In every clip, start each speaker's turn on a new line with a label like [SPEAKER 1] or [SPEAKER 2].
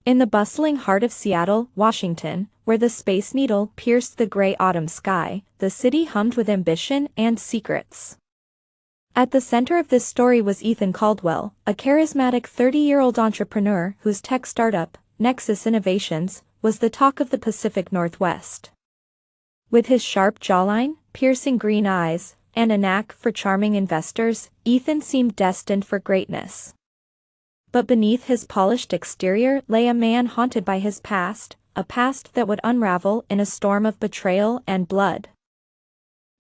[SPEAKER 1] In the bustling heart of Seattle, Washington, where the Space Needle pierced the gray autumn sky, the city hummed with ambition and secrets. At the center of this story was Ethan Caldwell, a charismatic 30-year-old entrepreneur whose tech startup, Nexus Innovations, was the talk of the Pacific Northwest. With his sharp jawline, piercing green eyes, and a knack for charming investors, Ethan seemed destined for greatness. But beneath his polished exterior lay a man haunted by his past, a past that would unravel in a storm of betrayal and blood.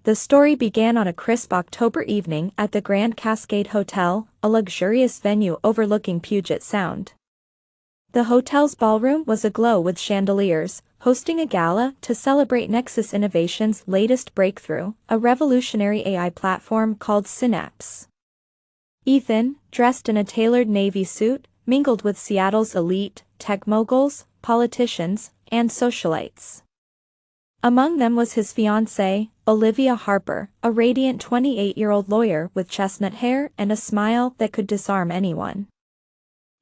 [SPEAKER 1] The story began on a crisp October evening at the Grand Cascade Hotel, a luxurious venue overlooking Puget Sound. The hotel's ballroom was aglow with chandeliers, hosting a gala to celebrate Nexus Innovations' latest breakthrough, a revolutionary AI platform called Synapse. Ethan, dressed in a tailored navy suit, mingled with Seattle's elite, tech moguls, politicians, and socialites. Among them was his fiancée, Olivia Harper, a radiant 28-year-old lawyer with chestnut hair and a smile that could disarm anyone.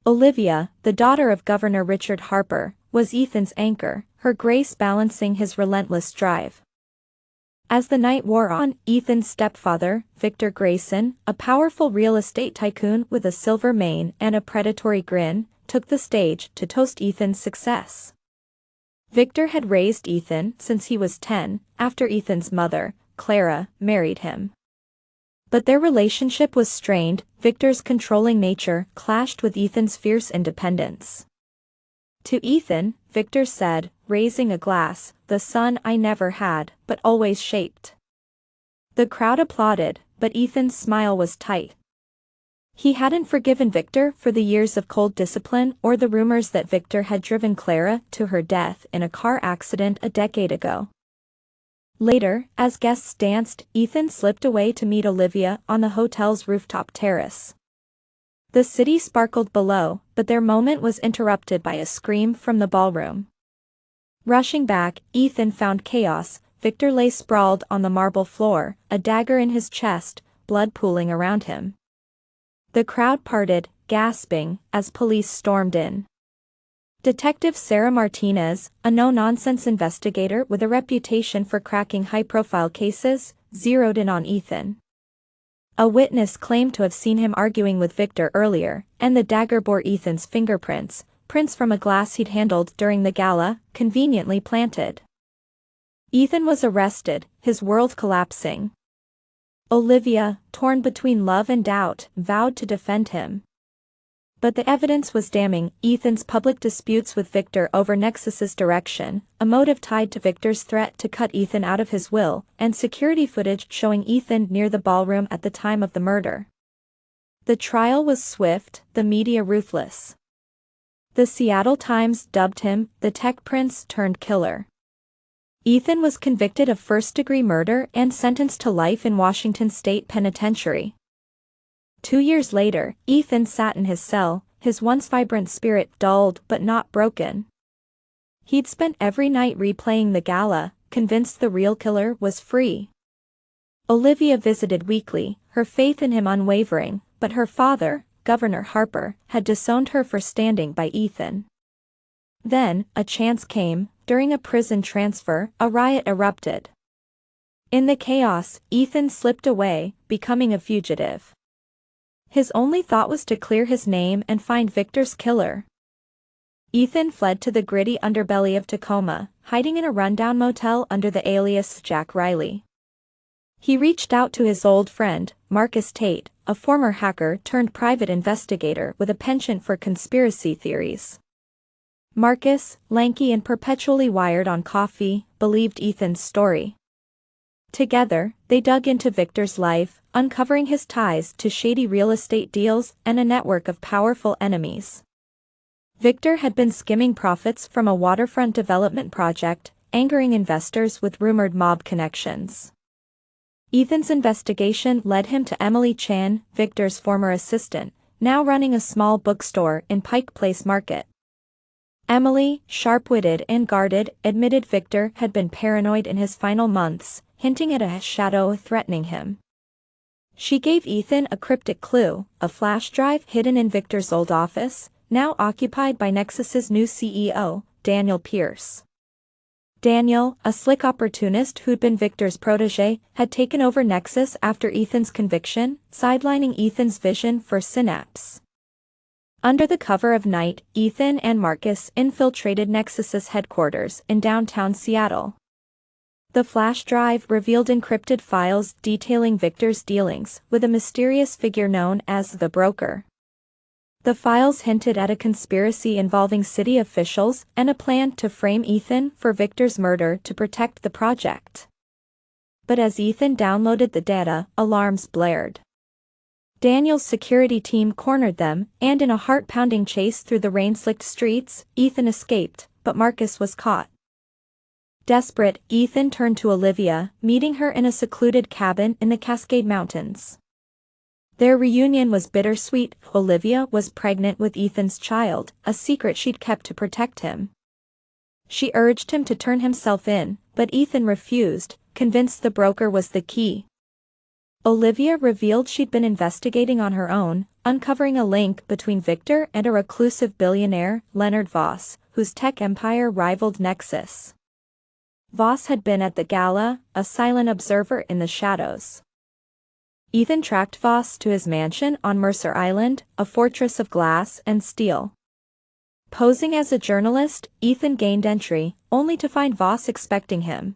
[SPEAKER 1] Olivia, the daughter of Governor Richard Harper, was Ethan's anchor, her grace balancing his relentless drive. As the night wore on, Ethan's stepfather, Victor Grayson, a powerful real estate tycoon with a silver mane and a predatory grin, took the stage to toast Ethan's success. Victor had raised Ethan since he was 10, after Ethan's mother, Clara, married him. But their relationship was strained. Victor's controlling nature clashed with Ethan's fierce independence. To Ethan, Victor said, raising a glass, "The son I never had, but always shaped." The crowd applauded, but Ethan's smile was tight. He hadn't forgiven Victor for the years of cold discipline or the rumors that Victor had driven Clara to her death in a car accident a decade ago. Later, as guests danced, Ethan slipped away to meet Olivia on the hotel's rooftop terrace. The city sparkled below, but their moment was interrupted by a scream from the ballroom. Rushing back, Ethan found chaos. Victor lay sprawled on the marble floor, a dagger in his chest, blood pooling around him. The crowd parted, gasping, as police stormed in. Detective Sarah Martinez, a no-nonsense investigator with a reputation for cracking high-profile cases, zeroed in on Ethan. A witness claimed to have seen him arguing with Victor earlier, and the dagger bore Ethan's fingerprints, prints from a glass he'd handled during the gala, conveniently planted. Ethan was arrested, his world collapsing. Olivia, torn between love and doubt, vowed to defend him. But the evidence was damning. Ethan's public disputes with Victor over Nexus's direction, a motive tied to Victor's threat to cut Ethan out of his will, and security footage showing Ethan near the ballroom at the time of the murder. The trial was swift, the media ruthless. The Seattle Times dubbed him the tech prince turned killer. Ethan was convicted of first-degree murder and sentenced to life in Washington State Penitentiary. 2 years later, Ethan sat in his cell, his once vibrant spirit dulled but not broken. He'd spent every night replaying the gala, convinced the real killer was free. Olivia visited weekly, her faith in him unwavering, but her father, Governor Harper, had disowned her for standing by Ethan. Then, a chance came. During a prison transfer, a riot erupted. In the chaos, Ethan slipped away, becoming a fugitive. His only thought was to clear his name and find Victor's killer. Ethan fled to the gritty underbelly of Tacoma, hiding in a rundown motel under the alias Jack Riley. He reached out to his old friend, Marcus Tate, a former hacker turned private investigator with a penchant for conspiracy theories. Marcus, lanky and perpetually wired on coffee, believed Ethan's story. Together, they dug into Victor's life, uncovering his ties to shady real estate deals and a network of powerful enemies. Victor had been skimming profits from a waterfront development project, angering investors with rumored mob connections. Ethan's investigation led him to Emily Chan, Victor's former assistant, now running a small bookstore in Pike Place Market. Emily, sharp-witted and guarded, admitted Victor had been paranoid in his final months, hinting at a shadow threatening him. She gave Ethan a cryptic clue, a flash drive hidden in Victor's old office, now occupied by Nexus's new CEO, Daniel Pierce. Daniel, a slick opportunist who'd been Victor's protege, had taken over Nexus after Ethan's conviction, sidelining Ethan's vision for Synapse. Under the cover of night, Ethan and Marcus infiltrated Nexus's headquarters in downtown Seattle. The flash drive revealed encrypted files detailing Victor's dealings with a mysterious figure known as the Broker. The files hinted at a conspiracy involving city officials and a plan to frame Ethan for Victor's murder to protect the project. But as Ethan downloaded the data, alarms blared. Daniel's security team cornered them, and in a heart-pounding chase through the rain-slicked streets, Ethan escaped, but Marcus was caught. Desperate, Ethan turned to Olivia, meeting her in a secluded cabin in the Cascade Mountains. Their reunion was bittersweet. Olivia was pregnant with Ethan's child, a secret she'd kept to protect him. She urged him to turn himself in, but Ethan refused, convinced the Broker was the key. Olivia revealed she'd been investigating on her own, uncovering a link between Victor and a reclusive billionaire, Leonard Voss, whose tech empire rivaled Nexus. Voss had been at the gala, a silent observer in the shadows. Ethan tracked Voss to his mansion on Mercer Island, a fortress of glass and steel. Posing as a journalist, Ethan gained entry, only to find Voss expecting him.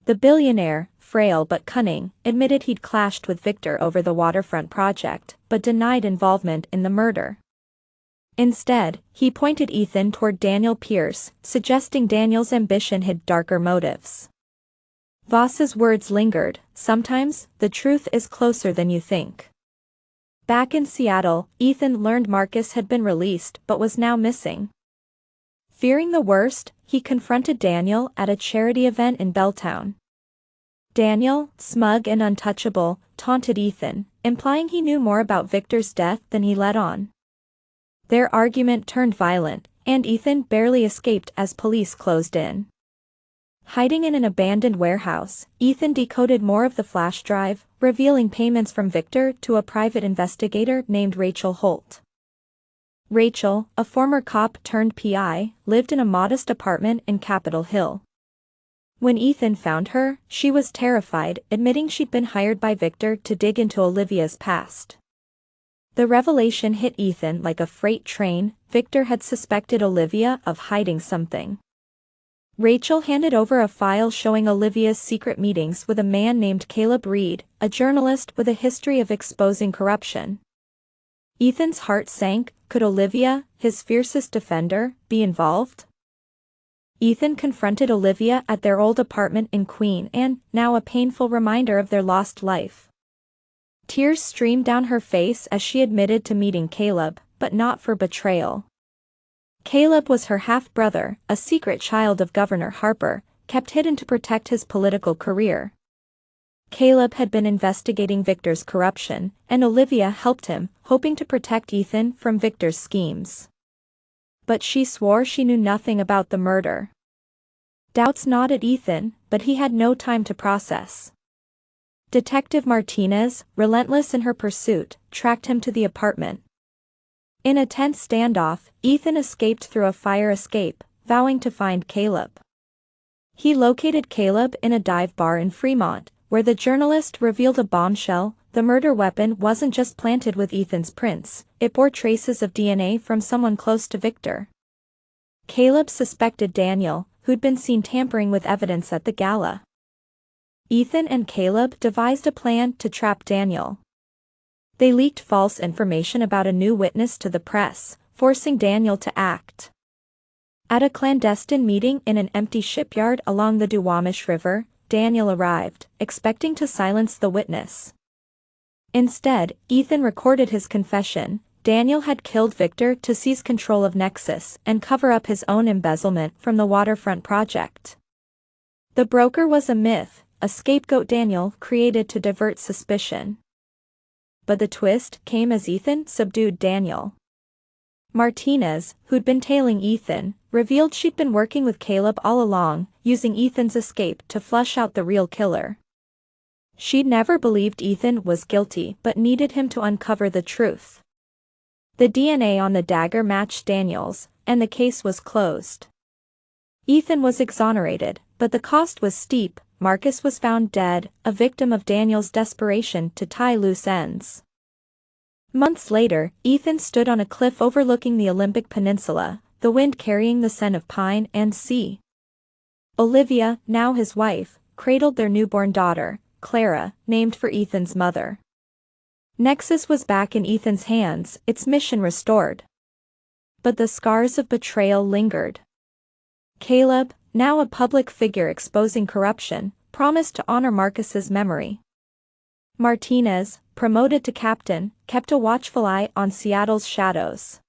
[SPEAKER 1] The billionaire, frail but cunning, admitted he'd clashed with Victor over the waterfront project, but denied involvement in the murder. Instead, he pointed Ethan toward Daniel Pierce, suggesting Daniel's ambition hid darker motives. Voss's words lingered, "Sometimes, the truth is closer than you think." Back in Seattle, Ethan learned Marcus had been released but was now missing. Fearing the worst, he confronted Daniel at a charity event in Belltown. Daniel, smug and untouchable, taunted Ethan, implying he knew more about Victor's death than he let on. Their argument turned violent, and Ethan barely escaped as police closed in. Hiding in an abandoned warehouse, Ethan decoded more of the flash drive, revealing payments from Victor to a private investigator named Rachel Holt. Rachel, a former cop turned PI, lived in a modest apartment in Capitol Hill. When Ethan found her, she was terrified, admitting she'd been hired by Victor to dig into Olivia's past. The revelation hit Ethan like a freight train. Victor had suspected Olivia of hiding something. Rachel handed over a file showing Olivia's secret meetings with a man named Caleb Reed, a journalist with a history of exposing corruption. Ethan's heart sank. Could Olivia, his fiercest defender, be involved? Ethan confronted Olivia at their old apartment in Queen Anne, now a painful reminder of their lost life. Tears streamed down her face as she admitted to meeting Caleb, but not for betrayal. Caleb was her half-brother, a secret child of Governor Harper, kept hidden to protect his political career. Caleb had been investigating Victor's corruption, and Olivia helped him, hoping to protect Ethan from Victor's schemes. But she swore she knew nothing about the murder. Doubts gnawed at Ethan, but he had no time to process. Detective Martinez, relentless in her pursuit, tracked him to the apartment. In a tense standoff, Ethan escaped through a fire escape, vowing to find Caleb. He located Caleb in a dive bar in Fremont, where the journalist revealed a bombshell. The murder weapon wasn't just planted with Ethan's prints, it bore traces of DNA from someone close to Victor. Caleb suspected Daniel, who'd been seen tampering with evidence at the gala. Ethan and Caleb devised a plan to trap Daniel. They leaked false information about a new witness to the press, forcing Daniel to act. At a clandestine meeting in an empty shipyard along the Duwamish River, Daniel arrived, expecting to silence the witness. Instead, Ethan recorded his confession. Daniel had killed Victor to seize control of Nexus and cover up his own embezzlement from the waterfront project. The Broker was a myth, a scapegoat Daniel created to divert suspicion. But the twist came as Ethan subdued Daniel. Martinez, who'd been tailing Ethan, revealed she'd been working with Caleb all along, using Ethan's escape to flush out the real killer. She'd never believed Ethan was guilty but needed him to uncover the truth. The DNA on the dagger matched Daniel's, and the case was closed. Ethan was exonerated, but the cost was steep. Marcus was found dead, a victim of Daniel's desperation to tie loose ends. Months later, Ethan stood on a cliff overlooking the Olympic Peninsula, the wind carrying the scent of pine and sea. Olivia, now his wife, cradled their newborn daughter, Clara, named for Ethan's mother. Nexus was back in Ethan's hands, its mission restored. But the scars of betrayal lingered. Caleb, now a public figure exposing corruption, promised to honor Marcus's memory. Martinez, promoted to captain, kept a watchful eye on Seattle's shadows.